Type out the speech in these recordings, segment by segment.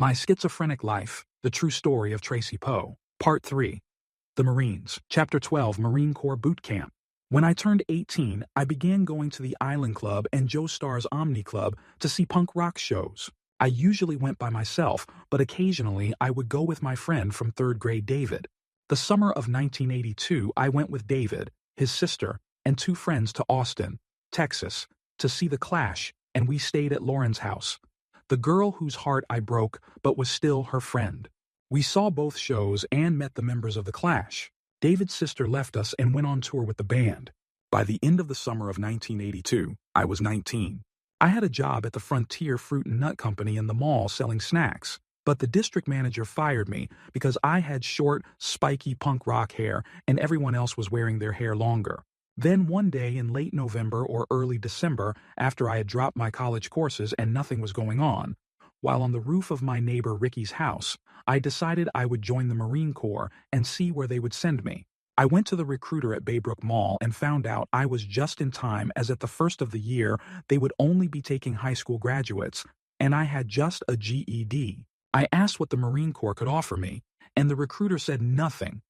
My Schizophrenic Life, The True Story of Tracy Poe, Part 3. The Marines, Chapter 12, Marine Corps Boot Camp. When I turned 18, I began going to the Island Club and Joe Starr's Omni Club to see punk rock shows. I usually went by myself, but occasionally I would go with my friend from third grade, David. The summer of 1982, I went with David, his sister, and two friends to Austin, Texas, to see The Clash, and we stayed at Lauren's house, the girl whose heart I broke but was still her friend. We saw both shows and met the members of The Clash. David's sister left us and went on tour with the band. By the end of the summer of 1982, I was 19. I had a job at the Frontier Fruit and Nut Company in the mall selling snacks, but the district manager fired me because I had short, spiky punk rock hair and everyone else was wearing their hair longer. Then one day in late November or early December, after I had dropped my college courses and nothing was going on, while on the roof of my neighbor Ricky's house, I decided I would join the Marine Corps and see where they would send me. I went to the recruiter at Baybrook Mall and found out I was just in time, as at the first of the year they would only be taking high school graduates, and I had just a GED. I asked what the Marine Corps could offer me, and the recruiter said nothing,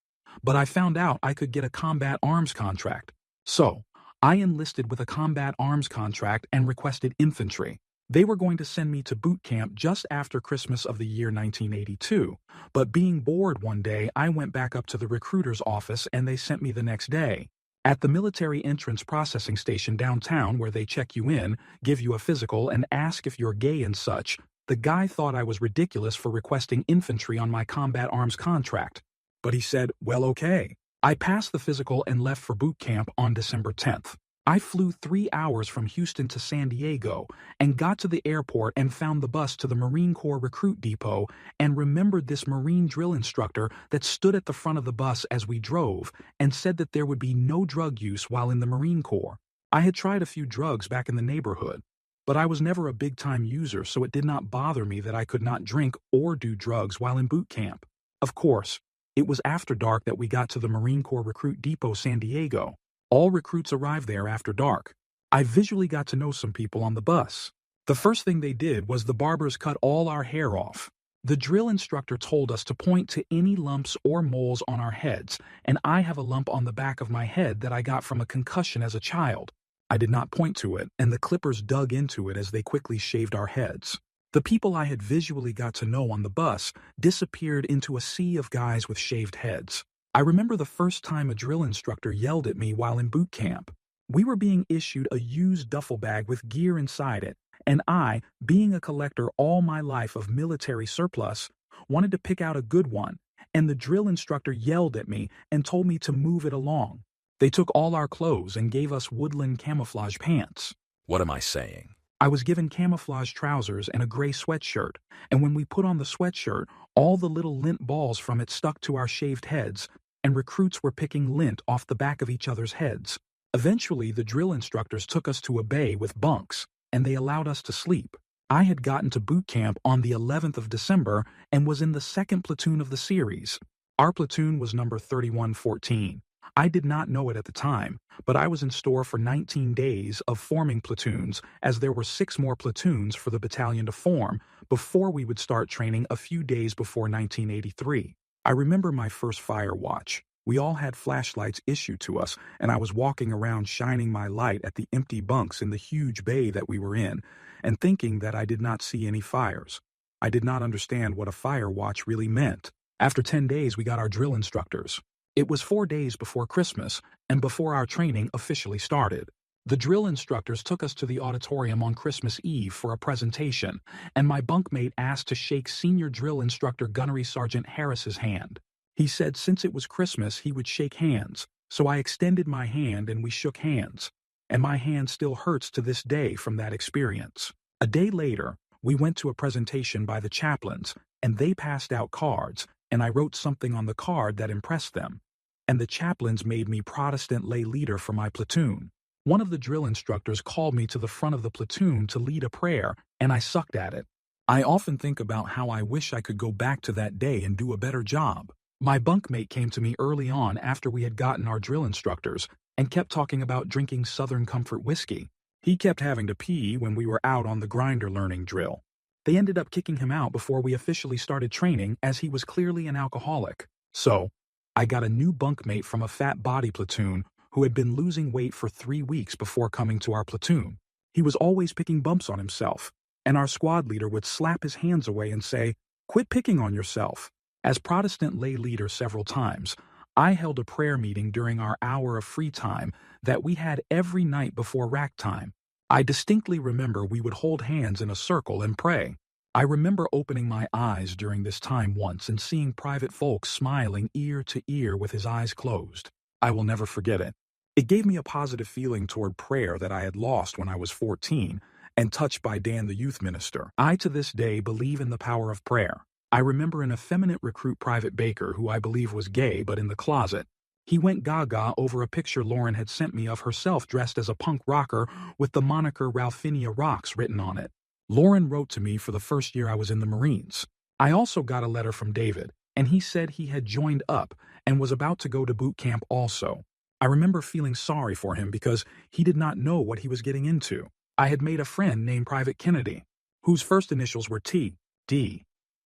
but I found out I could get a combat arms contract. So, I enlisted with a combat arms contract and requested infantry. They were going to send me to boot camp just after Christmas of the year 1982, but being bored one day, I went back up to the recruiter's office and they sent me the next day. At the military entrance processing station downtown, where they check you in, give you a physical, and ask if you're gay and such, the guy thought I was ridiculous for requesting infantry on my combat arms contract. But he said, well, okay. I passed the physical and left for boot camp on December 10th. I flew 3 hours from Houston to San Diego and got to the airport and found the bus to the Marine Corps recruit depot and remembered this Marine drill instructor that stood at the front of the bus as we drove and said that there would be no drug use while in the Marine Corps. I had tried a few drugs back in the neighborhood, but I was never a big-time user, so it did not bother me that I could not drink or do drugs while in boot camp. Of course, it was after dark that we got to the Marine Corps Recruit Depot, San Diego. All recruits arrive there after dark. I visually got to know some people on the bus. The first thing they did was the barbers cut all our hair off. The drill instructor told us to point to any lumps or moles on our heads, and I have a lump on the back of my head that I got from a concussion as a child. I did not point to it, and the clippers dug into it as they quickly shaved our heads. The people I had visually got to know on the bus disappeared into a sea of guys with shaved heads. I remember the first time a drill instructor yelled at me while in boot camp. We were being issued a used duffel bag with gear inside it, and I, being a collector all my life of military surplus, wanted to pick out a good one, and the drill instructor yelled at me and told me to move it along. They took all our clothes and gave us woodland camouflage pants. What am I saying? I was given camouflage trousers and a gray sweatshirt, and when we put on the sweatshirt, all the little lint balls from it stuck to our shaved heads, and recruits were picking lint off the back of each other's heads. Eventually, the drill instructors took us to a bay with bunks, and they allowed us to sleep. I had gotten to boot camp on the 11th of December and was in the second platoon of the series. Our platoon was number 3114. I did not know it at the time, but I was in store for 19 days of forming platoons, as there were 6 more platoons for the battalion to form before we would start training a few days before 1983. I remember my first fire watch. We all had flashlights issued to us, and I was walking around shining my light at the empty bunks in the huge bay that we were in, and thinking that I did not see any fires. I did not understand what a fire watch really meant. After 10 days, we got our drill instructors. It was 4 days before Christmas and before our training officially started. The drill instructors took us to the auditorium on Christmas Eve for a presentation, and my bunkmate asked to shake Senior Drill Instructor Gunnery Sergeant Harris's hand. He said since it was Christmas he would shake hands, so I extended my hand and we shook hands, and my hand still hurts to this day from that experience. A day later, we went to a presentation by the chaplains, and they passed out cards, and I wrote something on the card that impressed them, and the chaplains made me Protestant lay leader for my platoon. One of the drill instructors called me to the front of the platoon to lead a prayer, and I sucked at it. I often think about how I wish I could go back to that day and do a better job. My bunkmate came to me early on after we had gotten our drill instructors and kept talking about drinking Southern Comfort whiskey. He kept having to pee when we were out on the grinder learning drill. They ended up kicking him out before we officially started training as he was clearly an alcoholic. So, I got a new bunkmate from a fat body platoon who had been losing weight for 3 weeks before coming to our platoon. He was always picking bumps on himself, and our squad leader would slap his hands away and say, "Quit picking on yourself." As Protestant lay leader several times, I held a prayer meeting during our hour of free time that we had every night before rack time. I distinctly remember we would hold hands in a circle and pray. I remember opening my eyes during this time once and seeing Private Folk smiling ear to ear with his eyes closed. I will never forget it. It gave me a positive feeling toward prayer that I had lost when I was 14 and touched by Dan the youth minister. I to this day believe in the power of prayer. I remember an effeminate recruit Private Baker who I believe was gay but in the closet. He went gaga over a picture Lauren had sent me of herself dressed as a punk rocker with the moniker Ralphinia Rocks written on it. Lauren wrote to me for the first year I was in the Marines. I also got a letter from David, and he said he had joined up and was about to go to boot camp also. I remember feeling sorry for him because he did not know what he was getting into. I had made a friend named Private Kennedy, whose first initials were T.D.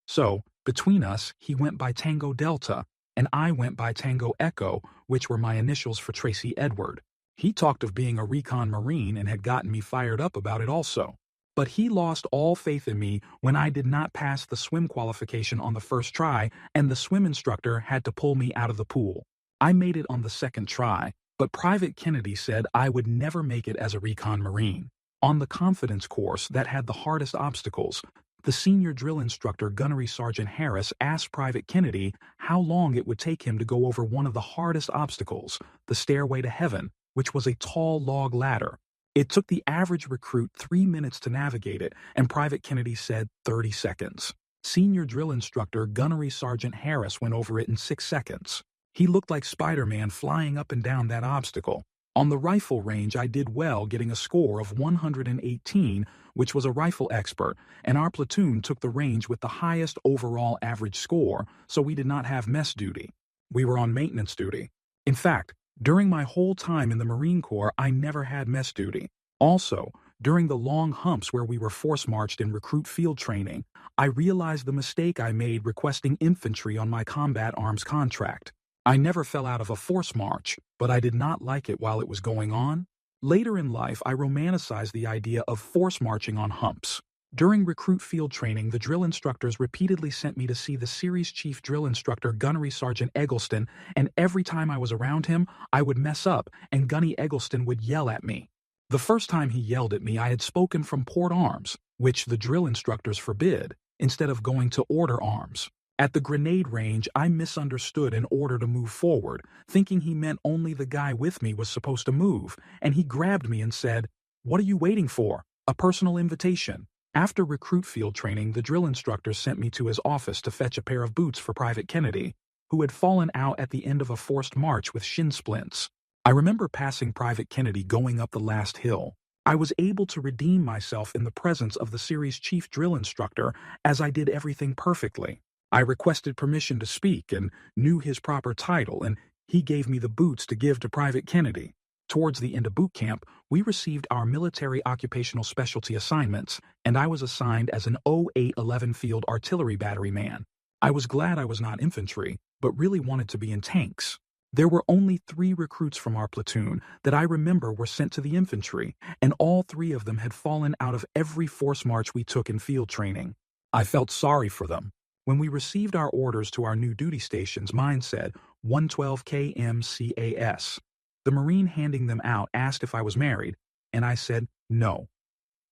So, between us, he went by Tango Delta, and I went by Tango Echo, which were my initials for Tracy Edward. He talked of being a recon Marine and had gotten me fired up about it also. But he lost all faith in me when I did not pass the swim qualification on the first try, and the swim instructor had to pull me out of the pool. I made it on the second try, but Private Kennedy said I would never make it as a recon Marine. On the confidence course that had the hardest obstacles, the senior drill instructor Gunnery Sergeant Harris asked Private Kennedy how long it would take him to go over one of the hardest obstacles, the stairway to heaven, which was a tall log ladder. It took the average recruit 3 minutes to navigate it, and Private Kennedy said 30 seconds. Senior drill instructor Gunnery Sergeant Harris went over it in 6 seconds. He looked like Spider-Man flying up and down that obstacle. On the rifle range, I did well, getting a score of 118, which was a rifle expert, and our platoon took the range with the highest overall average score, so we did not have mess duty. We were on maintenance duty. In fact, during my whole time in the Marine Corps, I never had mess duty. Also, during the long humps where we were force-marched in recruit field training, I realized the mistake I made requesting infantry on my combat arms contract. I never fell out of a force march, but I did not like it while it was going on. Later in life, I romanticized the idea of force marching on humps. During recruit field training, the drill instructors repeatedly sent me to see the series chief drill instructor Gunnery Sergeant Eggleston, and every time I was around him, I would mess up, and Gunny Eggleston would yell at me. The first time he yelled at me, I had spoken from port arms, which the drill instructors forbid, instead of going to order arms. At the grenade range, I misunderstood an order to move forward, thinking he meant only the guy with me was supposed to move, and he grabbed me and said, "What are you waiting for? A personal invitation." After recruit field training, the drill instructor sent me to his office to fetch a pair of boots for Private Kennedy, who had fallen out at the end of a forced march with shin splints. I remember passing Private Kennedy going up the last hill. I was able to redeem myself in the presence of the series chief drill instructor as I did everything perfectly. I requested permission to speak and knew his proper title, and he gave me the boots to give to Private Kennedy. Towards the end of boot camp, we received our military occupational specialty assignments, and I was assigned as an 0811 Field Artillery Battery man. I was glad I was not infantry, but really wanted to be in tanks. There were only 3 recruits from our platoon that I remember were sent to the infantry, and all 3 of them had fallen out of every force march we took in field training. I felt sorry for them. When we received our orders to our new duty stations, mine said 112 KMCAS. The Marine handing them out asked if I was married, and I said no.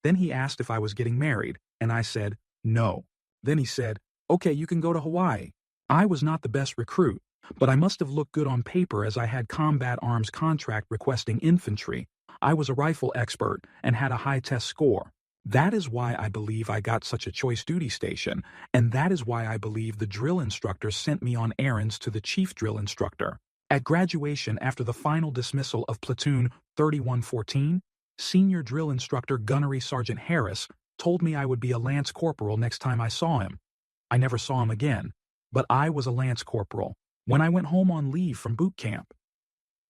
Then he asked if I was getting married, and I said no. Then he said, "Okay, you can go to Hawaii." I was not the best recruit, but I must have looked good on paper as I had combat arms contract requesting infantry. I was a rifle expert and had a high test score. That is why I believe I got such a choice duty station, and that is why I believe the drill instructor sent me on errands to the chief drill instructor. At graduation, after the final dismissal of Platoon 3114, senior drill instructor Gunnery Sergeant Harris told me I would be a lance corporal next time I saw him. I never saw him again, but I was a lance corporal when I went home on leave from boot camp.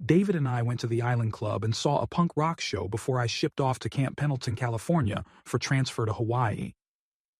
David and I went to the Island Club and saw a punk rock show before I shipped off to Camp Pendleton, California for transfer to Hawaii.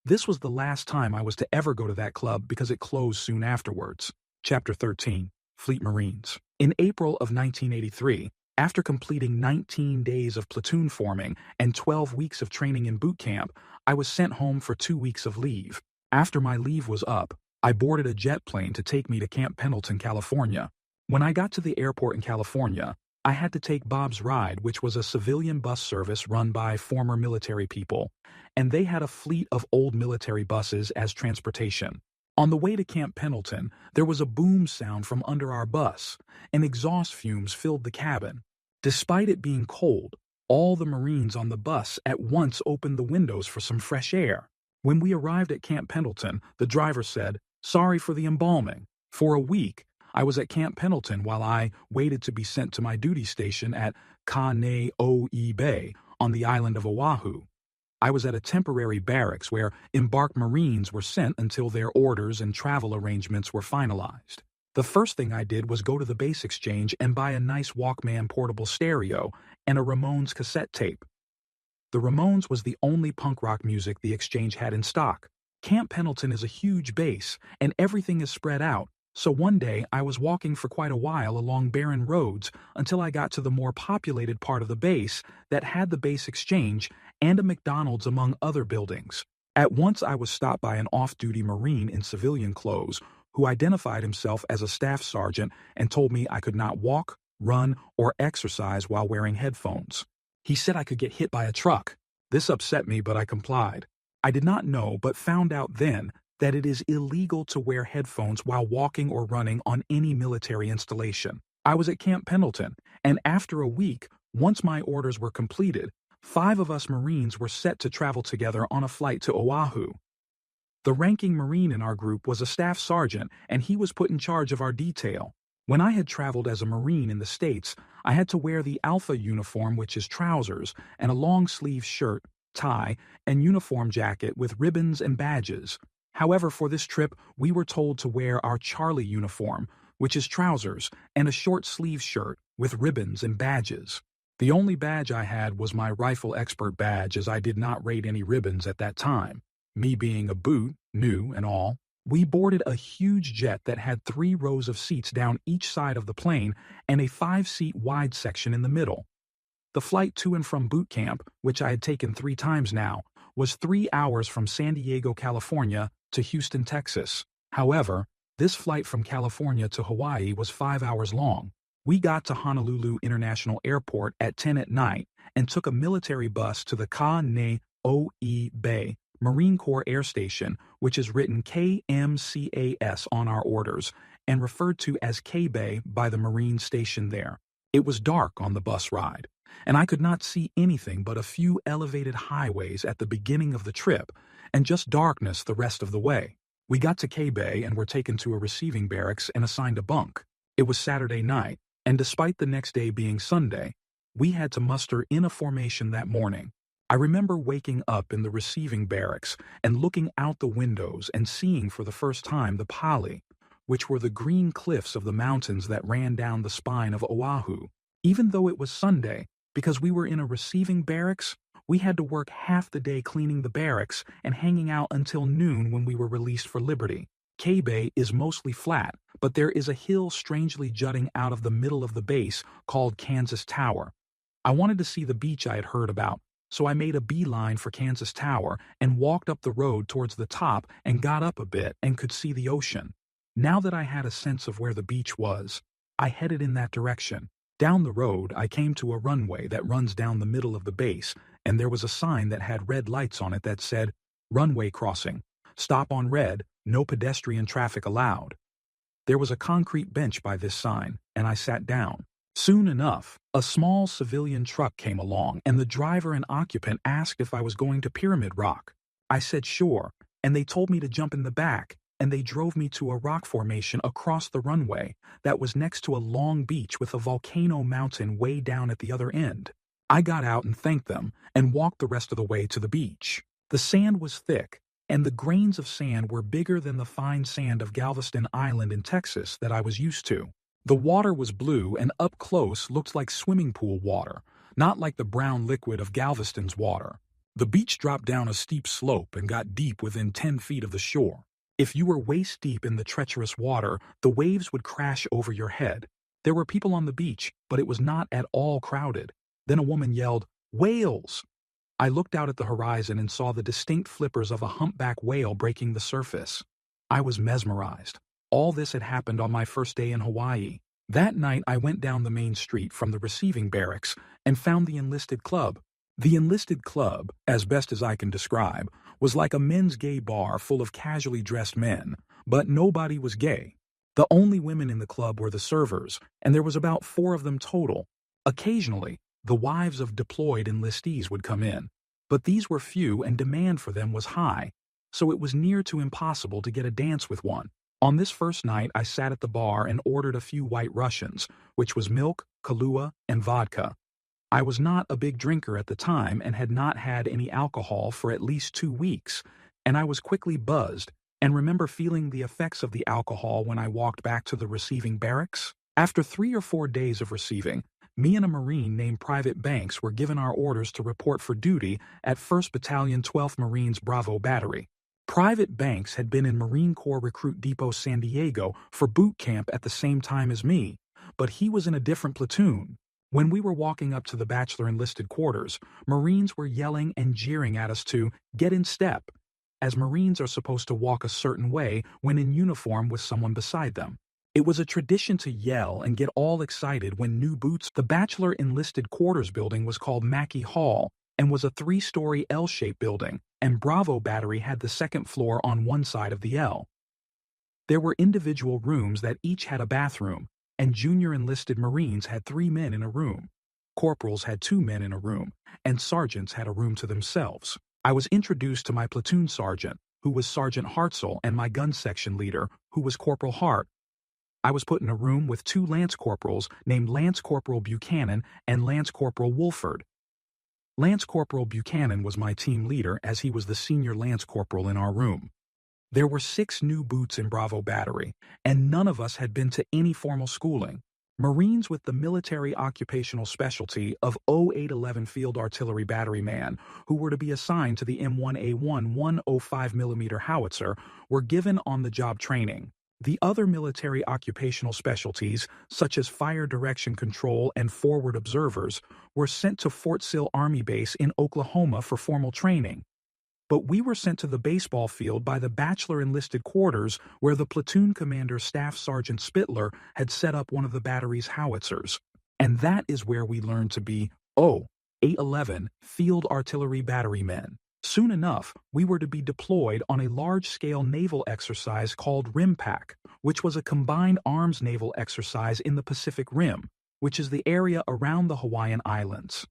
This was the last time I was to ever go to that club because it closed soon afterwards. Chapter 13. Fleet Marines. In April of 1983, after completing 19 days of platoon forming and 12 weeks of training in boot camp, I was sent home for 2 weeks of leave. After my leave was up, I boarded a jet plane to take me to Camp Pendleton, California. When I got to the airport in California, I had to take Bob's Ride, which was a civilian bus service run by former military people, and they had a fleet of old military buses as transportation. On the way to Camp Pendleton, there was a boom sound from under our bus, and exhaust fumes filled the cabin. Despite it being cold, all the Marines on the bus at once opened the windows for some fresh air. When we arrived at Camp Pendleton, the driver said, "Sorry for the embalming." For a week, I was at Camp Pendleton while I waited to be sent to my duty station at Kaneohe Bay on the island of Oahu. I was at a temporary barracks where embarked Marines were sent until their orders and travel arrangements were finalized. The first thing I did was go to the base exchange and buy a nice Walkman portable stereo and a Ramones cassette tape. The Ramones was the only punk rock music the exchange had in stock. Camp Pendleton is a huge base, and everything is spread out, so one day I was walking for quite a while along barren roads until I got to the more populated part of the base that had the base exchange and a McDonald's among other buildings. At once I was stopped by an off-duty Marine in civilian clothes who identified himself as a staff sergeant and told me I could not walk, run, or exercise while wearing headphones. He said I could get hit by a truck. This upset me, but I complied. I did not know, but found out then, that it is illegal to wear headphones while walking or running on any military installation. I was at Camp Pendleton, and after a week, once my orders were completed, 5 of us Marines were set to travel together on a flight to Oahu. The ranking Marine in our group was a staff sergeant, and he was put in charge of our detail. When I had traveled as a Marine in the States, I had to wear the Alpha uniform, which is trousers, and a long-sleeve shirt, tie, and uniform jacket with ribbons and badges. However, for this trip, we were told to wear our Charlie uniform, which is trousers, and a short-sleeve shirt with ribbons and badges. The only badge I had was my rifle expert badge, as I did not rate any ribbons at that time. Me being a boot, new and all, we boarded a huge jet that had 3 rows of seats down each side of the plane and a 5-seat wide section in the middle. The flight to and from boot camp, which I had taken 3 times now, was 3 hours from San Diego, California to Houston, Texas. However, this flight from California to Hawaii was 5 hours long. We got to Honolulu International Airport at 10 at night and took a military bus to the Kaneohe Bay Marine Corps Air Station, which is written KMCAS on our orders and referred to as K-Bay by the Marine station there. It was dark on the bus ride, and I could not see anything but a few elevated highways at the beginning of the trip and just darkness the rest of the way. We got to K-Bay and were taken to a receiving barracks and assigned a bunk. It was Saturday night, and despite the next day being Sunday, we had to muster in a formation that morning. I remember waking up in the receiving barracks and looking out the windows and seeing for the first time the Pali, which were the green cliffs of the mountains that ran down the spine of Oahu. Even though it was Sunday, because we were in a receiving barracks, we had to work half the day cleaning the barracks and hanging out until noon when we were released for liberty. K-Bay is mostly flat, but there is a hill strangely jutting out of the middle of the base called Kansas Tower. I wanted to see the beach I had heard about, so I made a beeline for Kansas Tower and walked up the road towards the top and got up a bit and could see the ocean. Now that I had a sense of where the beach was, I headed in that direction. Down the road, I came to a runway that runs down the middle of the base, and there was a sign that had red lights on it that said, "Runway crossing. Stop on red, no pedestrian traffic allowed." There was a concrete bench by this sign, and I sat down. Soon enough, a small civilian truck came along, and the driver and occupant asked if I was going to Pyramid Rock. I said sure, and they told me to jump in the back, and they drove me to a rock formation across the runway that was next to a long beach with a volcano mountain way down at the other end. I got out and thanked them and walked the rest of the way to the beach. The sand was thick, and the grains of sand were bigger than the fine sand of Galveston Island in Texas that I was used to. The water was blue and up close looked like swimming pool water, not like the brown liquid of Galveston's water. The beach dropped down a steep slope and got deep within 10 feet of the shore. If you were waist deep in the treacherous water, the waves would crash over your head. There were people on the beach, but it was not at all crowded. Then a woman yelled, "Whales!" I looked out at the horizon and saw the distinct flippers of a humpback whale breaking the surface. I was mesmerized. All this had happened on my first day in Hawaii. That night I went down the main street from the receiving barracks and found the enlisted club. The enlisted club, as best as I can describe, was like a men's gay bar full of casually dressed men, but nobody was gay. The only women in the club were the servers, and there was about 4 of them total. Occasionally, the wives of deployed enlistees would come in, but these were few and demand for them was high, so it was near to impossible to get a dance with one. On this first night, I sat at the bar and ordered a few White Russians, which was milk, Kahlua, and vodka. I was not a big drinker at the time and had not had any alcohol for at least 2 weeks, and I was quickly buzzed and remember feeling the effects of the alcohol when I walked back to the receiving barracks. After 3 or 4 days of receiving, me and a Marine named Private Banks were given our orders to report for duty at 1st Battalion 12th Marines Bravo Battery. Private Banks had been in Marine Corps Recruit Depot San Diego for boot camp at the same time as me, but he was in a different platoon. When we were walking up to the bachelor enlisted quarters, Marines were yelling and jeering at us to get in step, as Marines are supposed to walk a certain way when in uniform with someone beside them. It was a tradition to yell and get all excited when new boots. The bachelor enlisted quarters building was called Mackey Hall and was a 3-story L-shaped building, and Bravo Battery had the 2nd floor on one side of the L. There were individual rooms that each had a bathroom, and junior enlisted Marines had 3 men in a room. Corporals had 2 men in a room, and sergeants had a room to themselves. I was introduced to my platoon sergeant, who was Sergeant Hartzell, and my gun section leader, who was Corporal Hart. I was put in a room with 2 Lance Corporals named Lance Corporal Buchanan and Lance Corporal Wolford. Lance Corporal Buchanan was my team leader as he was the senior Lance Corporal in our room. There were 6 new boots in Bravo Battery, and none of us had been to any formal schooling. Marines with the military occupational specialty of 0811 Field Artillery Batteryman, who were to be assigned to the M1A1 105mm howitzer, were given on-the-job training. The other military occupational specialties, such as fire direction control and forward observers, were sent to Fort Sill Army Base in Oklahoma for formal training. But we were sent to the baseball field by the bachelor enlisted quarters where the platoon commander Staff Sergeant Spittler had set up one of the battery's howitzers. And that is where we learned to be 811 Field Artillery Batterymen. Soon enough, we were to be deployed on a large-scale naval exercise called RIMPAC, which was a combined arms naval exercise in the Pacific Rim, which is the area around the Hawaiian Islands.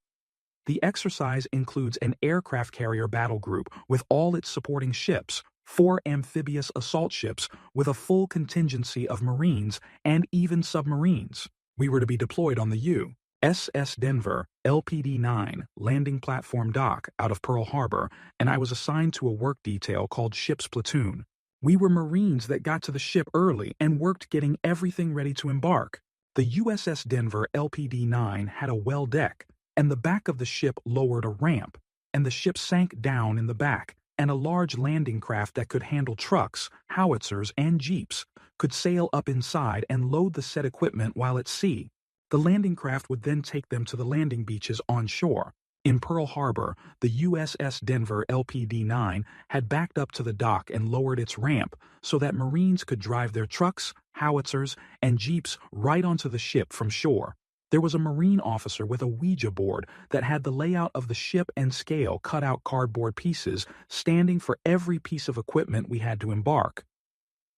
The exercise includes an aircraft carrier battle group with all its supporting ships, 4 amphibious assault ships with a full contingency of Marines and even submarines. We were to be deployed on the USS Denver LPD-9 landing platform dock out of Pearl Harbor, and I was assigned to a work detail called Ship's Platoon. We were Marines that got to the ship early and worked getting everything ready to embark. The USS Denver LPD-9 had a well deck, and the back of the ship lowered a ramp, and the ship sank down in the back, and a large landing craft that could handle trucks, howitzers, and jeeps could sail up inside and load the said equipment while at sea. The landing craft would then take them to the landing beaches on shore. In Pearl Harbor, the USS Denver LPD-9 had backed up to the dock and lowered its ramp so that Marines could drive their trucks, howitzers, and jeeps right onto the ship from shore. There was a Marine officer with a Ouija board that had the layout of the ship and scale cut-out cardboard pieces standing for every piece of equipment we had to embark.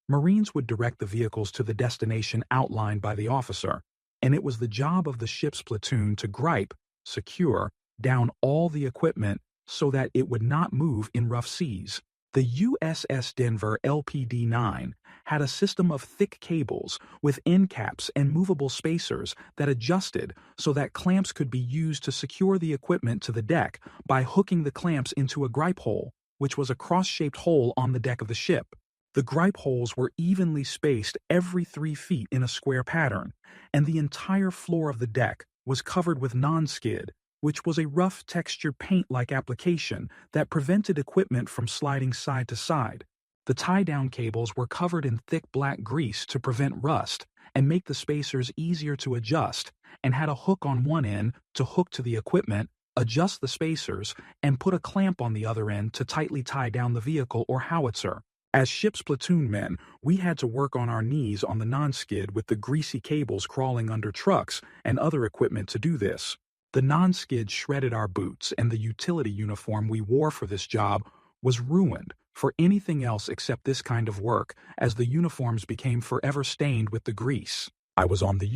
Marines would direct the vehicles to the destination outlined by the officer, and it was the job of the ship's platoon to secure down all the equipment so that it would not move in rough seas. The USS Denver LPD-9 had a system of thick cables with end caps and movable spacers that adjusted so that clamps could be used to secure the equipment to the deck by hooking the clamps into a gripe hole, which was a cross-shaped hole on the deck of the ship. The gripe holes were evenly spaced every 3 feet in a square pattern, and the entire floor of the deck was covered with non-skid, which was a rough textured paint-like application that prevented equipment from sliding side to side. The tie-down cables were covered in thick black grease to prevent rust and make the spacers easier to adjust, and had a hook on one end to hook to the equipment, adjust the spacers, and put a clamp on the other end to tightly tie down the vehicle or howitzer. As ship's platoon men, we had to work on our knees on the non-skid with the greasy cables crawling under trucks and other equipment to do this. The non-skid shredded our boots, and the utility uniform we wore for this job was ruined for anything else except this kind of work, as the uniforms became forever stained with the grease. I was on the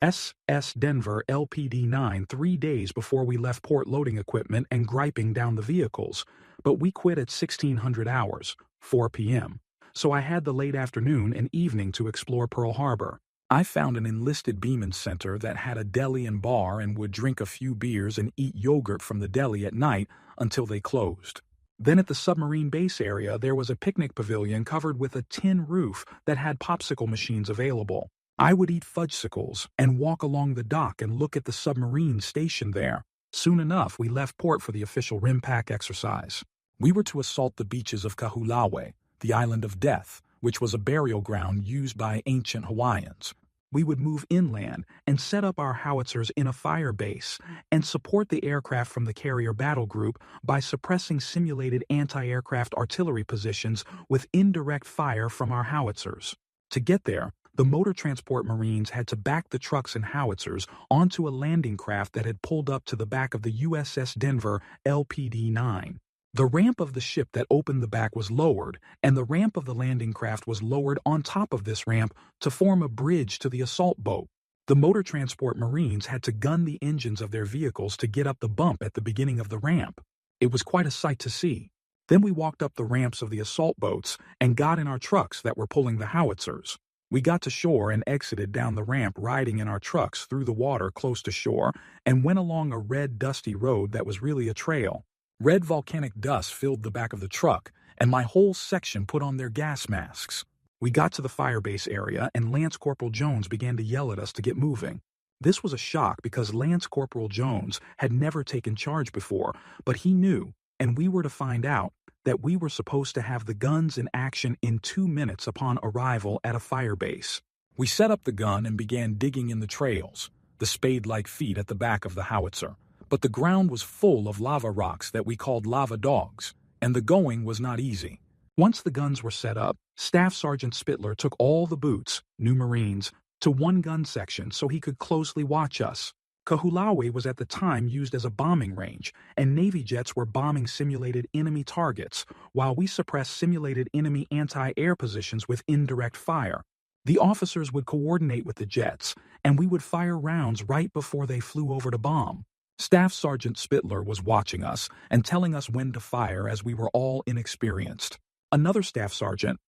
USS Denver LPD-9 3 days before we left port loading equipment and griping down the vehicles, but we quit at 1600 hours, 4 p.m., so I had the late afternoon and evening to explore Pearl Harbor. I found an enlisted Beeman Center that had a deli and bar and would drink a few beers and eat yogurt from the deli at night until they closed. Then at the submarine base area, there was a picnic pavilion covered with a tin roof that had popsicle machines available. I would eat fudgesicles and walk along the dock and look at the submarines stationed there. Soon enough, we left port for the official RIMPAC exercise. We were to assault the beaches of Kahulawe, the island of death, which was a burial ground used by ancient Hawaiians. We would move inland and set up our howitzers in a fire base and support the aircraft from the carrier battle group by suppressing simulated anti-aircraft artillery positions with indirect fire from our howitzers. To get there, the motor transport Marines had to back the trucks and howitzers onto a landing craft that had pulled up to the back of the USS Denver LPD-9. The ramp of the ship that opened the back was lowered, and the ramp of the landing craft was lowered on top of this ramp to form a bridge to the assault boat. The motor transport Marines had to gun the engines of their vehicles to get up the bump at the beginning of the ramp. It was quite a sight to see. Then we walked up the ramps of the assault boats and got in our trucks that were pulling the howitzers. We got to shore and exited down the ramp riding in our trucks through the water close to shore and went along a red dusty road that was really a trail. Red volcanic dust filled the back of the truck, and my whole section put on their gas masks. We got to the firebase area, and Lance Corporal Jones began to yell at us to get moving. This was a shock because Lance Corporal Jones had never taken charge before, but he knew, and we were to find out, that we were supposed to have the guns in action in 2 minutes upon arrival at a firebase. We set up the gun and began digging in the trails, the spade-like feet at the back of the howitzer. But the ground was full of lava rocks that we called lava dogs, and the going was not easy. Once the guns were set up, Staff Sergeant Spittler took all the boots, new Marines, to one gun section so he could closely watch us. Kahulawe was at the time used as a bombing range, and Navy jets were bombing simulated enemy targets, while we suppressed simulated enemy anti-air positions with indirect fire. The officers would coordinate with the jets, and we would fire rounds right before they flew over to bomb. Staff Sergeant Spittler was watching us and telling us when to fire as we were all inexperienced. Another Staff Sergeant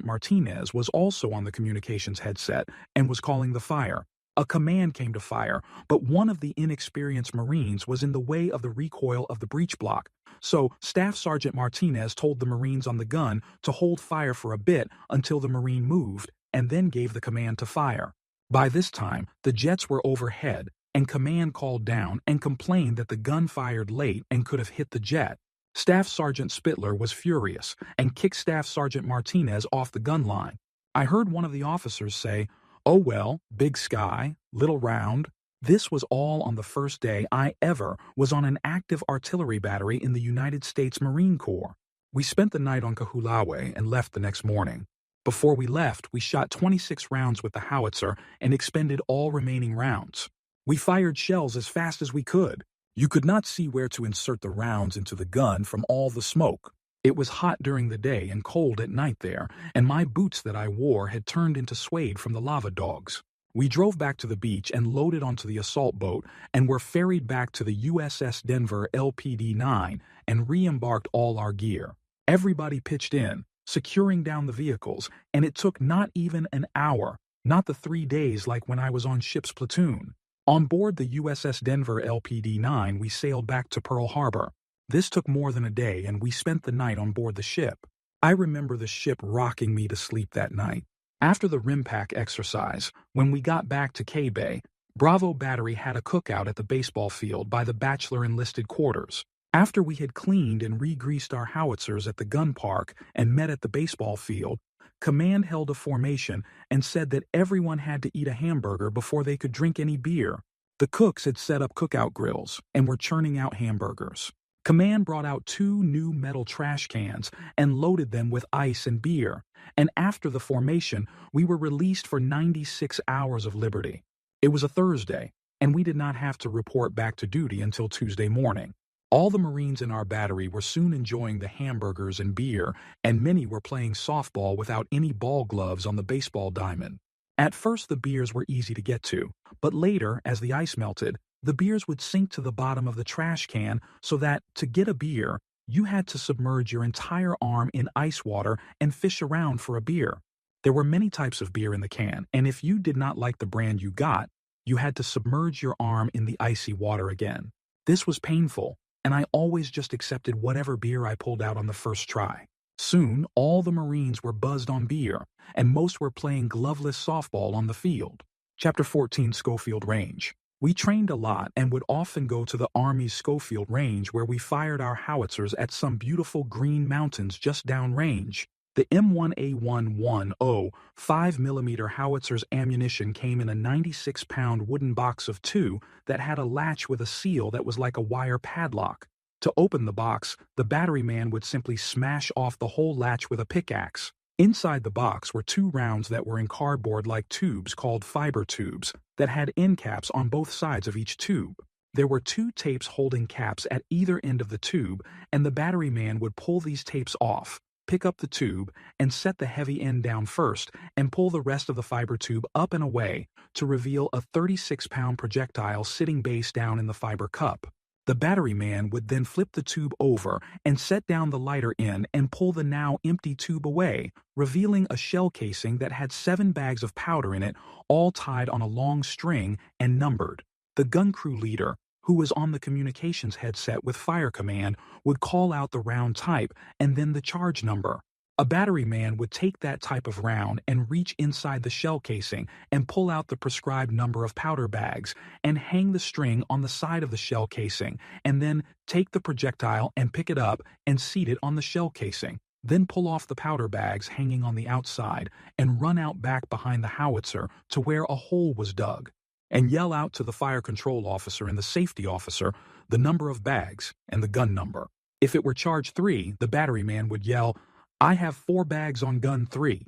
Martinez, was also on the communications headset and was calling the fire. A command came to fire, but one of the inexperienced Marines was in the way of the recoil of the breech block. So Staff Sergeant Martinez told the Marines on the gun to hold fire for a bit until the Marine moved and then gave the command to fire. By this time, the jets were overhead, and command called down and complained that the gun fired late and could have hit the jet. Staff Sergeant Spittler was furious and kicked Staff Sergeant Martinez off the gun line. I heard one of the officers say, "Oh well, big sky, little round." This was all on the first day I ever was on an active artillery battery in the United States Marine Corps. We spent the night on Kahulawe and left the next morning. Before we left, we shot 26 rounds with the howitzer and expended all remaining rounds. We fired shells as fast as we could. You could not see where to insert the rounds into the gun from all the smoke. It was hot during the day and cold at night there, and my boots that I wore had turned into suede from the lava dogs. We drove back to the beach and loaded onto the assault boat and were ferried back to the USS Denver LPD-9 and re-embarked all our gear. Everybody pitched in, securing down the vehicles, and it took not even an hour, not the 3 days like when I was on ship's platoon. On board the USS Denver LPD-9, we sailed back to Pearl Harbor. This took more than a day, and we spent the night on board the ship. I remember the ship rocking me to sleep that night. After the RIMPAC exercise, when we got back to K-Bay, Bravo Battery had a cookout at the baseball field by the bachelor enlisted quarters. After we had cleaned and re-greased our howitzers at the gun park and met at the baseball field, Command held a formation and said that everyone had to eat a hamburger before they could drink any beer. The cooks had set up cookout grills and were churning out hamburgers. Command brought out 2 new metal trash cans and loaded them with ice and beer, and after the formation, we were released for 96 hours of liberty. It was a Thursday, and we did not have to report back to duty until Tuesday morning. All the Marines in our battery were soon enjoying the hamburgers and beer, and many were playing softball without any ball gloves on the baseball diamond. At first the beers were easy to get to, but later, as the ice melted, the beers would sink to the bottom of the trash can so that, to get a beer, you had to submerge your entire arm in ice water and fish around for a beer. There were many types of beer in the can, and if you did not like the brand you got, you had to submerge your arm in the icy water again. This was painful, and I always just accepted whatever beer I pulled out on the first try. Soon, all the Marines were buzzed on beer, and most were playing gloveless softball on the field. Chapter 14, Schofield Range. We trained a lot and would often go to the Army's Schofield Range where we fired our howitzers at some beautiful green mountains just downrange. The M1A110 5mm howitzer's ammunition came in a 96-pound wooden box of 2 that had a latch with a seal that was like a wire padlock. To open the box, the battery man would simply smash off the whole latch with a pickaxe. Inside the box were 2 rounds that were in cardboard-like tubes called fiber tubes that had end caps on both sides of each tube. There were 2 tapes holding caps at either end of the tube, and the battery man would pull these tapes off, pick up the tube, and set the heavy end down first, and pull the rest of the fiber tube up and away to reveal a 36-pound projectile sitting base down in the fiber cup. The battery man would then flip the tube over and set down the lighter end and pull the now empty tube away, revealing a shell casing that had 7 bags of powder in it, all tied on a long string and numbered. The gun crew leader, who was on the communications headset with fire command, would call out the round type and then the charge number. A battery man would take that type of round and reach inside the shell casing and pull out the prescribed number of powder bags and hang the string on the side of the shell casing, and then take the projectile and pick it up and seat it on the shell casing. Then pull off the powder bags hanging on the outside and run out back behind the howitzer to where a hole was dug, and yell out to the fire control officer and the safety officer the number of bags and the gun number. If it were charge 3, the battery man would yell, "I have 4 bags on gun 3,"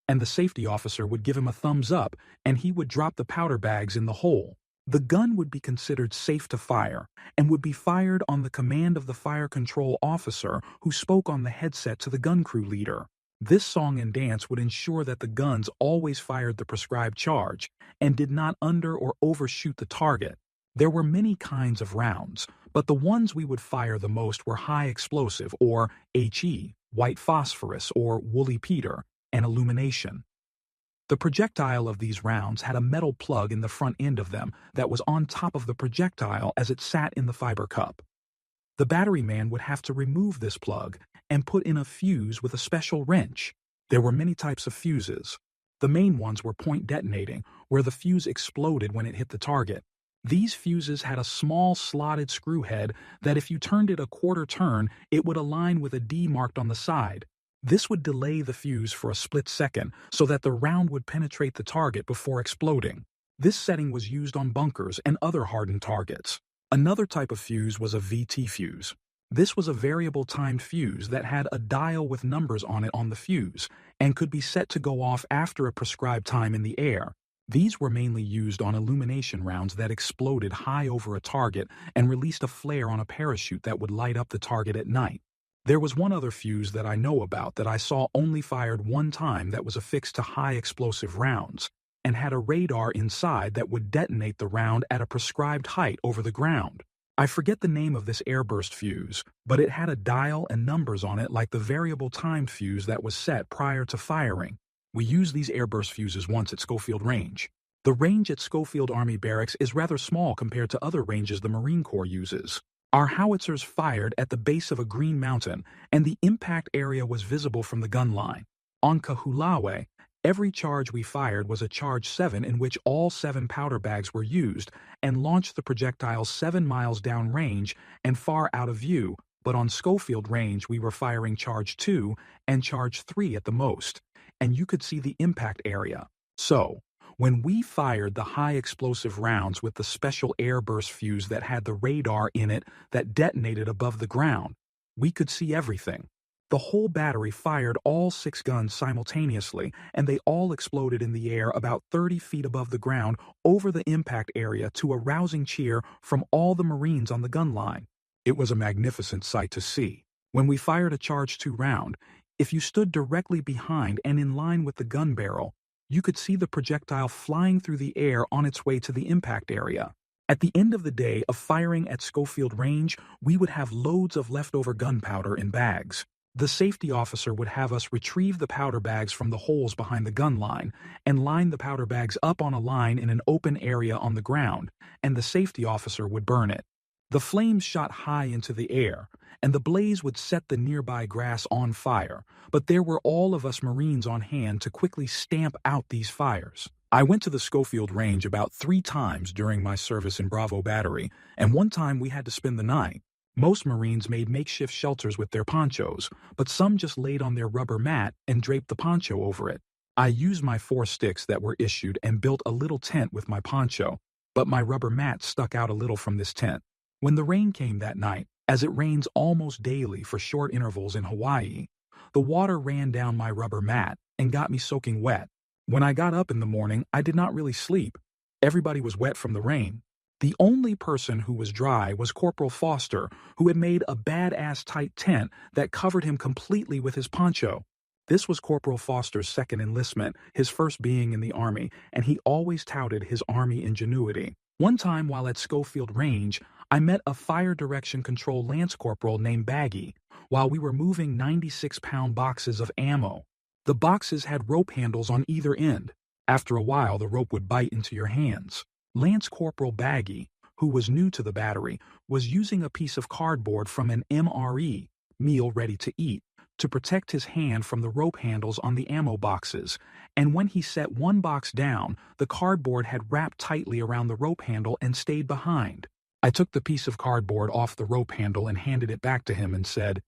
and the safety officer would give him a thumbs up and he would drop the powder bags in the hole. The gun would be considered safe to fire and would be fired on the command of the fire control officer who spoke on the headset to the gun crew leader. This song and dance would ensure that the guns always fired the prescribed charge and did not under or overshoot the target. There were many kinds of rounds, but the ones we would fire the most were high explosive, or HE, white phosphorus, or woolly Peter, and illumination. The projectile of these rounds had a metal plug in the front end of them that was on top of the projectile as it sat in the fiber cup. The battery man would have to remove this plug and put in a fuse with a special wrench. There were many types of fuses. The main ones were point detonating, where the fuse exploded when it hit the target. These fuses had a small slotted screw head that if you turned it a quarter turn, it would align with a D marked on the side. This would delay the fuse for a split second so that the round would penetrate the target before exploding. This setting was used on bunkers and other hardened targets. Another type of fuse was a VT fuse. This was a variable timed fuse that had a dial with numbers on it on the fuse and could be set to go off after a prescribed time in the air. These were mainly used on illumination rounds that exploded high over a target and released a flare on a parachute that would light up the target at night. There was one other fuse that I know about that I saw only fired one time that was affixed to high explosive rounds and had a radar inside that would detonate the round at a prescribed height over the ground. I forget the name of this airburst fuse, but it had a dial and numbers on it like the variable timed fuse that was set prior to firing. We used these airburst fuses once at Schofield Range. The range at Schofield Army Barracks is rather small compared to other ranges the Marine Corps uses. Our howitzers fired at the base of a green mountain, and the impact area was visible from the gun line. On Kahulawe, Every charge we fired was a charge 7 in which all 7 powder bags were used and launched the projectiles 7 miles downrange and far out of view, but on Schofield range we were firing charge 2 and charge 3 at the most, and you could see the impact area. So, when we fired the high-explosive rounds with the special airburst fuse that had the radar in it that detonated above the ground, we could see everything. The whole battery fired all 6 guns simultaneously, and they all exploded in the air about 30 feet above the ground over the impact area to a rousing cheer from all the Marines on the gun line. It was a magnificent sight to see. When we fired a charge 2 round, if you stood directly behind and in line with the gun barrel, you could see the projectile flying through the air on its way to the impact area. At the end of the day of firing at Schofield Range, we would have loads of leftover gunpowder in bags. The safety officer would have us retrieve the powder bags from the holes behind the gun line and line the powder bags up on a line in an open area on the ground, and the safety officer would burn it. The flames shot high into the air, and the blaze would set the nearby grass on fire, but there were all of us Marines on hand to quickly stamp out these fires. I went to the Schofield Range about 3 times during my service in Bravo Battery, and one time we had to spend the night. Most Marines made makeshift shelters with their ponchos, but some just laid on their rubber mat and draped the poncho over it. I used my 4 sticks that were issued and built a little tent with my poncho, but my rubber mat stuck out a little from this tent. When the rain came that night, as it rains almost daily for short intervals in Hawaii, the water ran down my rubber mat and got me soaking wet. When I got up in the morning, I did not really sleep. Everybody was wet from the rain. The only person who was dry was Corporal Foster, who had made a badass tight tent that covered him completely with his poncho. This was Corporal Foster's second enlistment, his first being in the Army, and he always touted his Army ingenuity. One time while at Schofield Range, I met a fire direction control lance corporal named Baggy while we were moving 96-pound boxes of ammo. The boxes had rope handles on either end. After a while, the rope would bite into your hands. Lance Corporal Baggy, who was new to the battery, was using a piece of cardboard from an MRE, meal ready to eat, to protect his hand from the rope handles on the ammo boxes, and when he set one box down, the cardboard had wrapped tightly around the rope handle and stayed behind. I took the piece of cardboard off the rope handle and handed it back to him and said,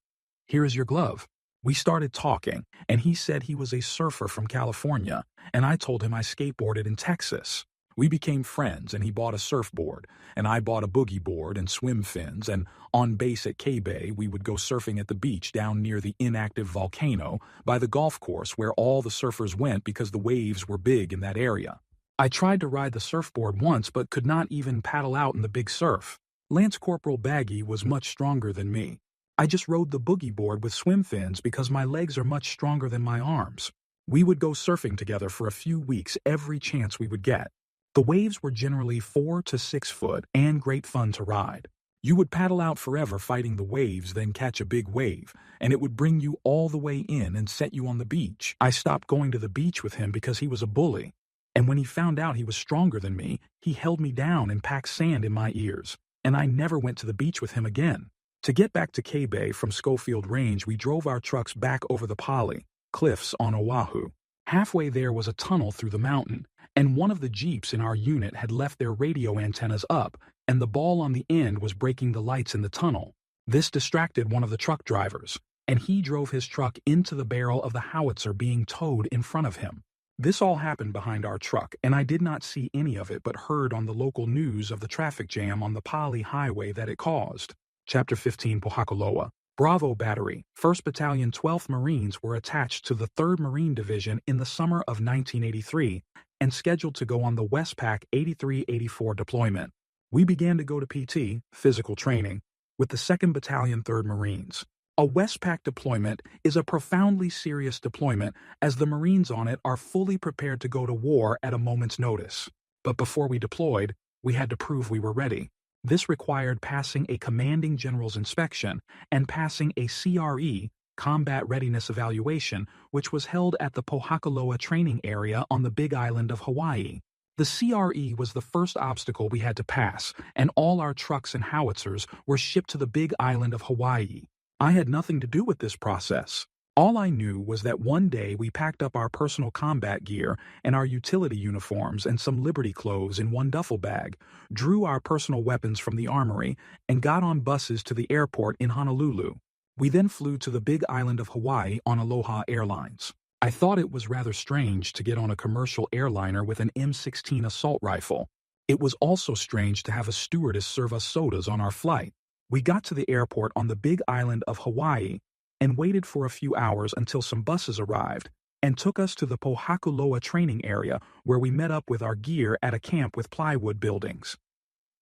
"Here is your glove." We started talking, and he said he was a surfer from California, and I told him I skateboarded in Texas. We became friends, and he bought a surfboard, and I bought a boogie board and swim fins, and on base at K-Bay, we would go surfing at the beach down near the inactive volcano by the golf course where all the surfers went because the waves were big in that area. I tried to ride the surfboard once but could not even paddle out in the big surf. Lance Corporal Baggy was much stronger than me. I just rode the boogie board with swim fins because my legs are much stronger than my arms. We would go surfing together for a few weeks every chance we would get. The waves were generally 4 to 6 foot and great fun to ride. You would paddle out forever fighting the waves, then catch a big wave, and it would bring you all the way in and set you on the beach. I stopped going to the beach with him because he was a bully. And when he found out he was stronger than me, he held me down and packed sand in my ears, and I never went to the beach with him again. To get back to K-Bay from Schofield Range, we drove our trucks back over the Pali cliffs on Oahu. Halfway there was a tunnel through the mountain, and one of the Jeeps in our unit had left their radio antennas up, and the ball on the end was breaking the lights in the tunnel. This distracted one of the truck drivers, and he drove his truck into the barrel of the howitzer being towed in front of him. This all happened behind our truck, and I did not see any of it but heard on the local news of the traffic jam on the Pali Highway that it caused. Chapter 15 Pohakaloa. Bravo Battery, 1st Battalion 12th Marines were attached to the 3rd Marine Division in the summer of 1983 and scheduled to go on the Westpac 83-84 deployment. We began to go to PT, physical training, with the 2nd Battalion 3rd Marines. A Westpac deployment is a profoundly serious deployment as the Marines on it are fully prepared to go to war at a moment's notice. But before we deployed, we had to prove we were ready. This required passing a commanding general's inspection and passing a CRE, Combat Readiness Evaluation, which was held at the Pohakaloa training area on the Big Island of Hawaii. The CRE was the first obstacle we had to pass, and all our trucks and howitzers were shipped to the Big Island of Hawaii. I had nothing to do with this process. All I knew was that one day we packed up our personal combat gear and our utility uniforms and some Liberty clothes in one duffel bag, drew our personal weapons from the armory, and got on buses to the airport in Honolulu. We then flew to the big island of Hawaii on Aloha Airlines. I thought it was rather strange to get on a commercial airliner with an M16 assault rifle. It was also strange to have a stewardess serve us sodas on our flight. We got to the airport on the big island of Hawaii and waited for a few hours until some buses arrived and took us to the Pohakuloa training area where we met up with our gear at a camp with plywood buildings.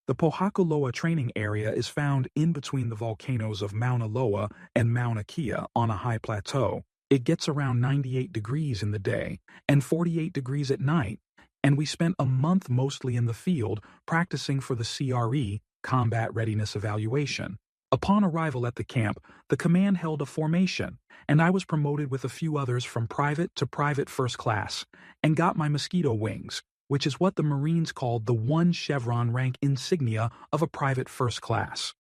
The Pohakuloa training area is found in between the volcanoes of Mauna Loa and Mauna Kea on a high plateau. It gets around 98 degrees in the day and 48 degrees at night, and we spent a month mostly in the field practicing for the CRE, Combat Readiness Evaluation. Upon arrival at the camp, the command held a formation, and I was promoted with a few others from private to private first class, and got my mosquito wings, which is what the Marines called the 1 chevron rank insignia of a private first class.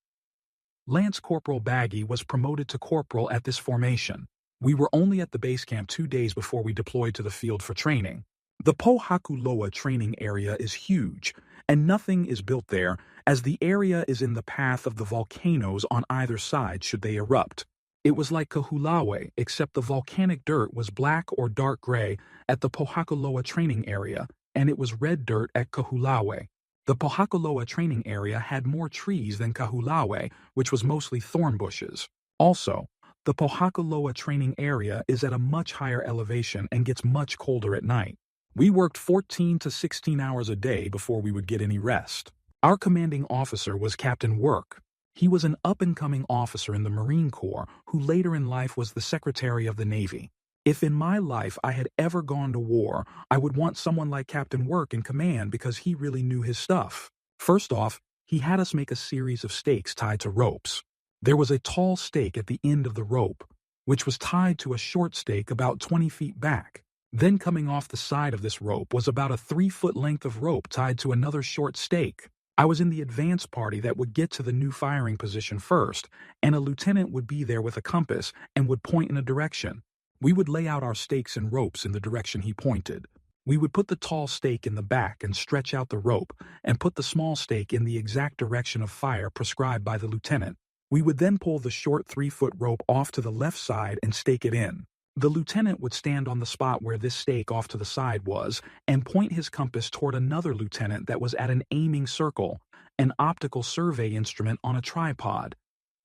Lance Corporal Baggy was promoted to corporal at this formation. We were only at the base camp 2 days before we deployed to the field for training. The Pohakuloa training area is huge, and nothing is built there, as the area is in the path of the volcanoes on either side should they erupt. It was like Kahulawe, except the volcanic dirt was black or dark gray at the Pohakuloa training area, and it was red dirt at Kahulawe. The Pohakuloa training area had more trees than Kahulawe, which was mostly thorn bushes. Also, the Pohakuloa training area is at a much higher elevation and gets much colder at night. We worked 14 to 16 hours a day before we would get any rest. Our commanding officer was Captain Work. He was an up-and-coming officer in the Marine Corps who later in life was the Secretary of the Navy. If in my life I had ever gone to war, I would want someone like Captain Work in command because he really knew his stuff. First off, he had us make a series of stakes tied to ropes. There was a tall stake at the end of the rope, which was tied to a short stake about 20 feet back. Then coming off the side of this rope was about a 3-foot length of rope tied to another short stake. I was in the advance party that would get to the new firing position first, and a lieutenant would be there with a compass and would point in a direction. We would lay out our stakes and ropes in the direction he pointed. We would put the tall stake in the back and stretch out the rope, and put the small stake in the exact direction of fire prescribed by the lieutenant. We would then pull the short 3-foot rope off to the left side and stake it in. The lieutenant would stand on the spot where this stake off to the side was and point his compass toward another lieutenant that was at an aiming circle, an optical survey instrument on a tripod,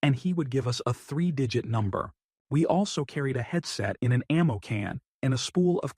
and he would give us a 3-digit number. We also carried a headset in an ammo can and a spool of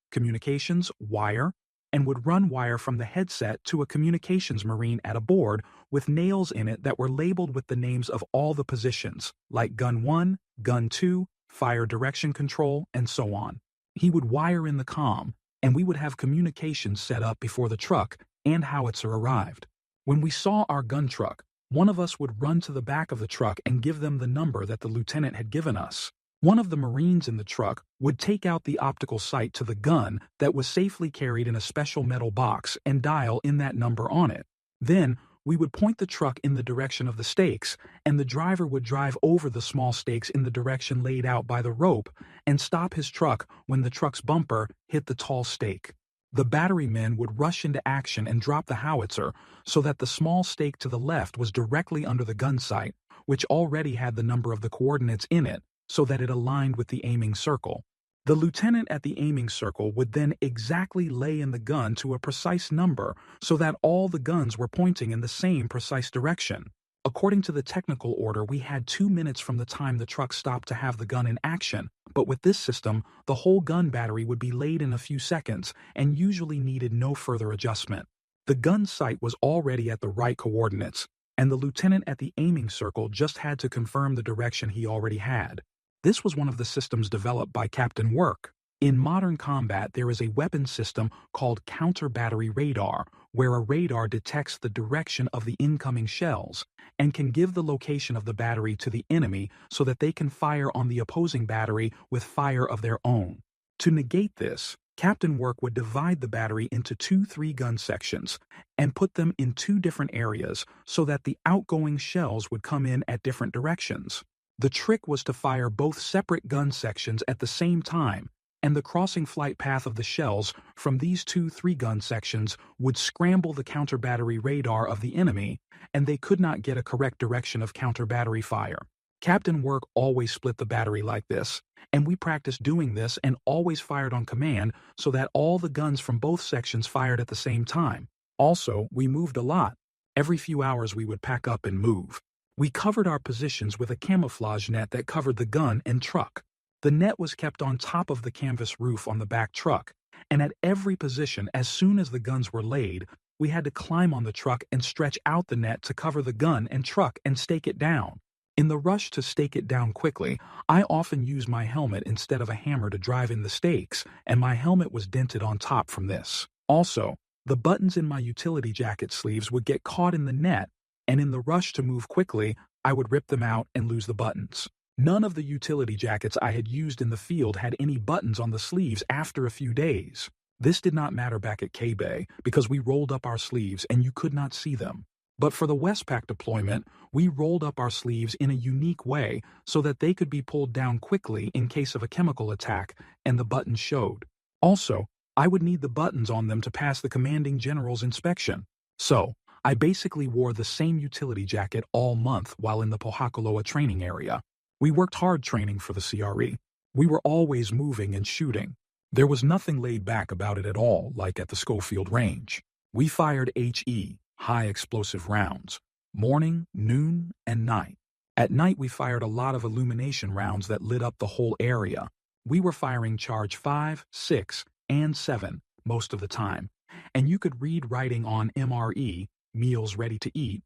communications wire, and would run wire from the headset to a communications marine at a board with nails in it that were labeled with the names of all the positions, like Gun 1, Gun 2, Fire Direction Control, and so on. He would wire in the comm, and we would have communications set up before the truck and howitzer arrived. When we saw our gun truck, one of us would run to the back of the truck and give them the number that the lieutenant had given us. One of the Marines in the truck would take out the optical sight to the gun that was safely carried in a special metal box and dial in that number on it. Then, we would point the truck in the direction of the stakes, and the driver would drive over the small stakes in the direction laid out by the rope and stop his truck when the truck's bumper hit the tall stake. The battery men would rush into action and drop the howitzer so that the small stake to the left was directly under the gun sight, which already had the number of the coordinates in it, so that it aligned with the aiming circle. The lieutenant at the aiming circle would then exactly lay in the gun to a precise number so that all the guns were pointing in the same precise direction. According to the technical order, we had 2 minutes from the time the truck stopped to have the gun in action, but with this system, the whole gun battery would be laid in a few seconds and usually needed no further adjustment. The gun sight was already at the right coordinates, and the lieutenant at the aiming circle just had to confirm the direction he already had. This was one of the systems developed by Captain Work. In modern combat, there is a weapon system called counter-battery radar, where a radar detects the direction of the incoming shells and can give the location of the battery to the enemy so that they can fire on the opposing battery with fire of their own. To negate this, Captain Work would divide the battery into 2 3-gun sections and put them in 2 different areas so that the outgoing shells would come in at different directions. The trick was to fire both separate gun sections at the same time, and the crossing flight path of the shells from these 2 3-gun sections would scramble the counter-battery radar of the enemy, and they could not get a correct direction of counter-battery fire. Captain Work always split the battery like this, and we practiced doing this and always fired on command so that all the guns from both sections fired at the same time. Also, we moved a lot. Every few hours we would pack up and move. We covered our positions with a camouflage net that covered the gun and truck. The net was kept on top of the canvas roof on the back truck, and at every position, as soon as the guns were laid, we had to climb on the truck and stretch out the net to cover the gun and truck and stake it down. In the rush to stake it down quickly, I often used my helmet instead of a hammer to drive in the stakes, and my helmet was dented on top from this. Also, the buttons in my utility jacket sleeves would get caught in the net, and in the rush to move quickly, I would rip them out and lose the buttons. None of the utility jackets I had used in the field had any buttons on the sleeves after a few days. This did not matter back at K-Bay because we rolled up our sleeves and you could not see them. But for the Westpac deployment, we rolled up our sleeves in a unique way so that they could be pulled down quickly in case of a chemical attack, and the buttons showed. Also, I would need the buttons on them to pass the commanding general's inspection. So, I basically wore the same utility jacket all month while in the Pohakuloa training area. We worked hard training for the CRE. We were always moving and shooting. There was nothing laid back about it at all, like at the Schofield Range. We fired HE, high explosive rounds, morning, noon, and night. At night we fired a lot of illumination rounds that lit up the whole area. We were firing charge 5, 6, and 7 most of the time, and you could read writing on MRE, meals ready to eat,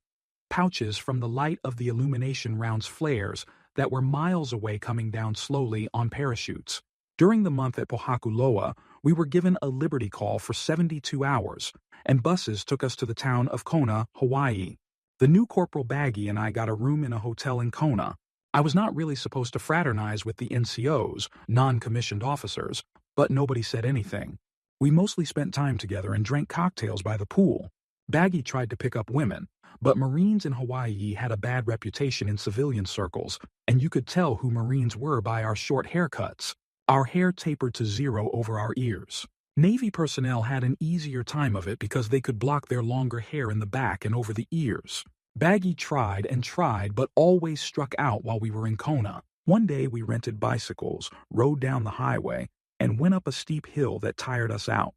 pouches from the light of the illumination rounds flares that were miles away coming down slowly on parachutes. During the month at Pohakuloa, we were given a liberty call for 72 hours, and buses took us to the town of Kona, Hawaii. The new Corporal Baggy and I got a room in a hotel in Kona. I was not really supposed to fraternize with the NCOs, non-commissioned officers, but nobody said anything. We mostly spent time together and drank cocktails by the pool. Baggy tried to pick up women, but Marines in Hawaii had a bad reputation in civilian circles, and you could tell who Marines were by our short haircuts. Our hair tapered to zero over our ears. Navy personnel had an easier time of it because they could block their longer hair in the back and over the ears. Baggy tried and tried but always struck out while we were in Kona. One day we rented bicycles, rode down the highway, and went up a steep hill that tired us out.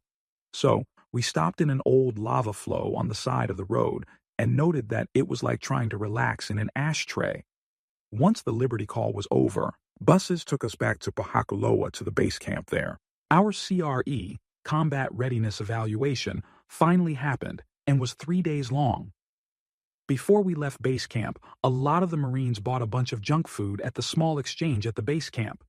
So, we stopped in an old lava flow on the side of the road and noted that it was like trying to relax in an ashtray. Once the Liberty call was over, buses took us back to Pohakuloa to the base camp there. Our CRE, Combat Readiness Evaluation, finally happened and was 3 days long. Before we left base camp, a lot of the Marines bought a bunch of junk food at the small exchange at the base camp.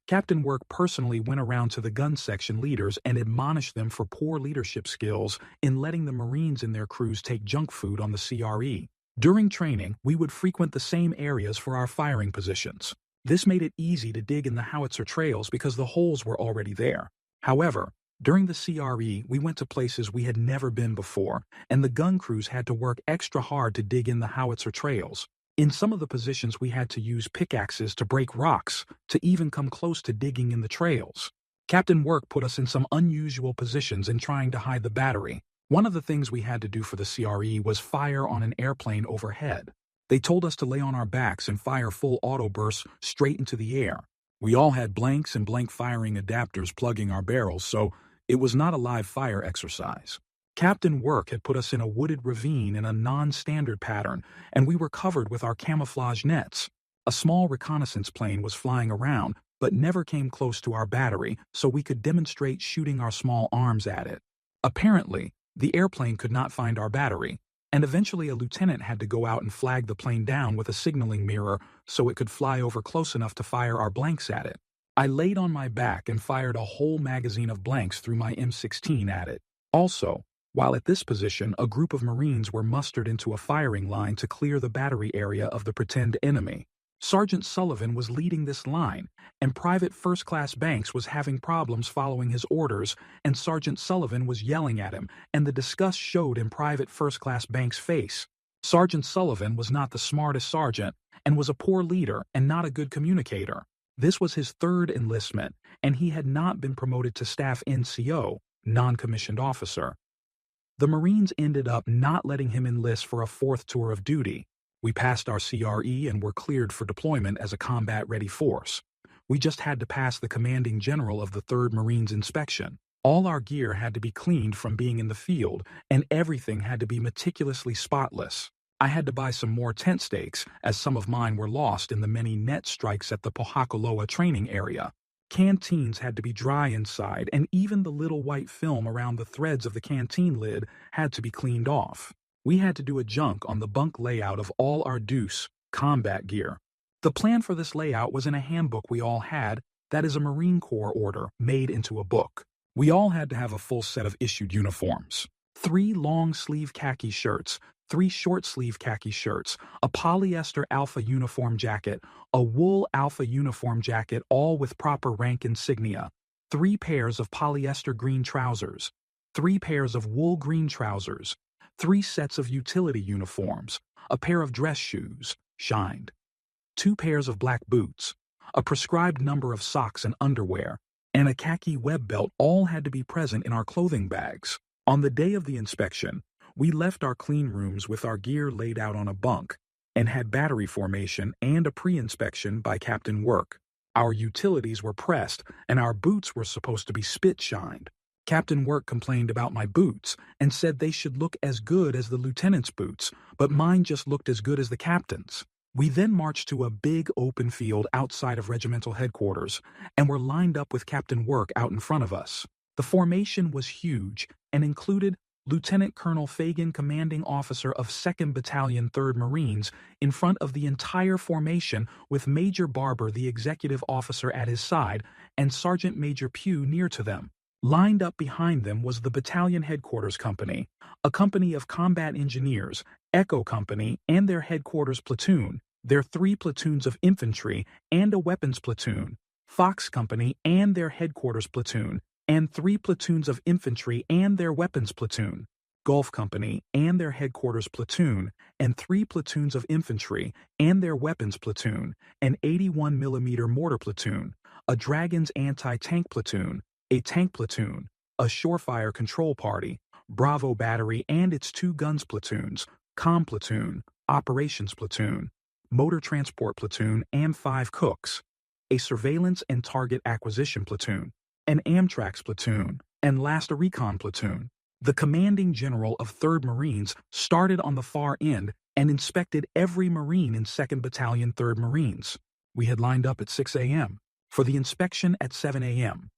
Captain Work personally went around to the gun section leaders and admonished them for poor leadership skills in letting the Marines in their crews take junk food on the CRE. During training, we would frequent the same areas for our firing positions. This made it easy to dig in the howitzer trails because the holes were already there. However, during the CRE, we went to places we had never been before, and the gun crews had to work extra hard to dig in the howitzer trails. In some of the positions we had to use pickaxes to break rocks, to even come close to digging in the trails. Captain Work put us in some unusual positions in trying to hide the battery. One of the things we had to do for the CRE was fire on an airplane overhead. They told us to lay on our backs and fire full auto bursts straight into the air. We all had blanks and blank firing adapters plugging our barrels, so it was not a live fire exercise. Captain Work had put us in a wooded ravine in a non-standard pattern, and we were covered with our camouflage nets. A small reconnaissance plane was flying around, but never came close to our battery, so we could demonstrate shooting our small arms at it. Apparently, the airplane could not find our battery, and eventually a lieutenant had to go out and flag the plane down with a signaling mirror so it could fly over close enough to fire our blanks at it. I laid on my back and fired a whole magazine of blanks through my M16 at it. Also, while at this position, a group of Marines were mustered into a firing line to clear the battery area of the pretend enemy. Sergeant Sullivan was leading this line, and Private First Class Banks was having problems following his orders, and Sergeant Sullivan was yelling at him, and the disgust showed in Private First Class Banks' face. Sergeant Sullivan was not the smartest sergeant and was a poor leader and not a good communicator. This was his third enlistment, and he had not been promoted to staff NCO, non-commissioned officer. The Marines ended up not letting him enlist for a fourth tour of duty. We passed our CRE and were cleared for deployment as a combat-ready force. We just had to pass the commanding general of the 3rd Marines inspection. All our gear had to be cleaned from being in the field, and everything had to be meticulously spotless. I had to buy some more tent stakes, as some of mine were lost in the many net strikes at the Pohakaloa training area. Canteens had to be dry inside, and even the little white film around the threads of the canteen lid had to be cleaned off. We had to do a junk on the bunk layout of all our deuce, combat gear. The plan for this layout was in a handbook we all had, that is a Marine Corps order made into a book. We all had to have a full set of issued uniforms. 3 long-sleeve khaki shirts, 3 short-sleeve khaki shirts, a polyester alpha uniform jacket, a wool alpha uniform jacket, all with proper rank insignia, 3 pairs of polyester green trousers, 3 pairs of wool green trousers, 3 sets of utility uniforms, a pair of dress shoes, shined, 2 pairs of black boots, a prescribed number of socks and underwear, and a khaki web belt all had to be present in our clothing bags. On the day of the inspection, we left our clean rooms with our gear laid out on a bunk and had battery formation and a pre-inspection by Captain Work. Our utilities were pressed and our boots were supposed to be spit-shined. Captain Work complained about my boots and said they should look as good as the lieutenant's boots, but mine just looked as good as the captain's. We then marched to a big open field outside of regimental headquarters and were lined up with Captain Work out in front of us. The formation was huge and included Lieutenant Colonel Fagan, commanding officer of 2nd Battalion 3rd Marines, in front of the entire formation with Major Barber, the executive officer, at his side, and Sergeant Major Pugh near to them. Lined up behind them was the Battalion Headquarters Company, a company of combat engineers, Echo Company, and their headquarters platoon, their 3 platoons of infantry, and a weapons platoon, Fox Company and their headquarters platoon, and 3 platoons of infantry and their weapons platoon, Gulf Company and their headquarters platoon, and 3 platoons of infantry and their weapons platoon, an 81mm mortar platoon, a Dragon's anti-tank platoon, a tank platoon, a shorefire control party, Bravo battery and its 2 guns platoons, comm platoon, operations platoon, motor transport platoon, and 5 cooks, a surveillance and target acquisition platoon, an Amtrax platoon, and last a recon platoon. The commanding general of 3rd Marines started on the far end and inspected every Marine in 2nd Battalion 3rd Marines. We had lined up at 6 a.m. for the inspection at 7 a.m.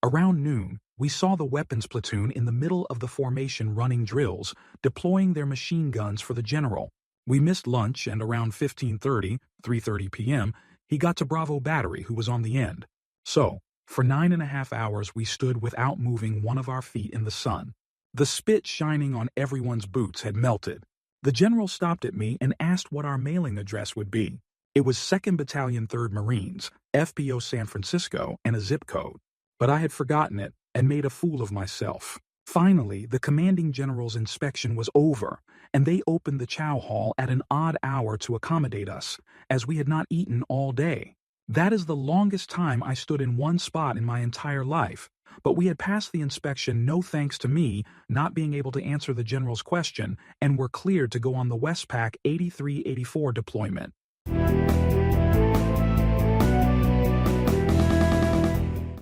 Around noon, we saw the weapons platoon in the middle of the formation running drills, deploying their machine guns for the general. We missed lunch, and around 3:30 p.m., he got to Bravo battery, who was on the end. So, for 9.5 hours we stood without moving one of our feet in the sun. The spit shining on everyone's boots had melted. The general stopped at me and asked what our mailing address would be. It was 2nd Battalion 3rd Marines, FBO San Francisco, and a zip code. But I had forgotten it and made a fool of myself. Finally, the commanding general's inspection was over, and they opened the chow hall at an odd hour to accommodate us, as we had not eaten all day. That is the longest time I stood in one spot in my entire life, but we had passed the inspection no thanks to me not being able to answer the general's question and were cleared to go on the Westpac 83-84 deployment.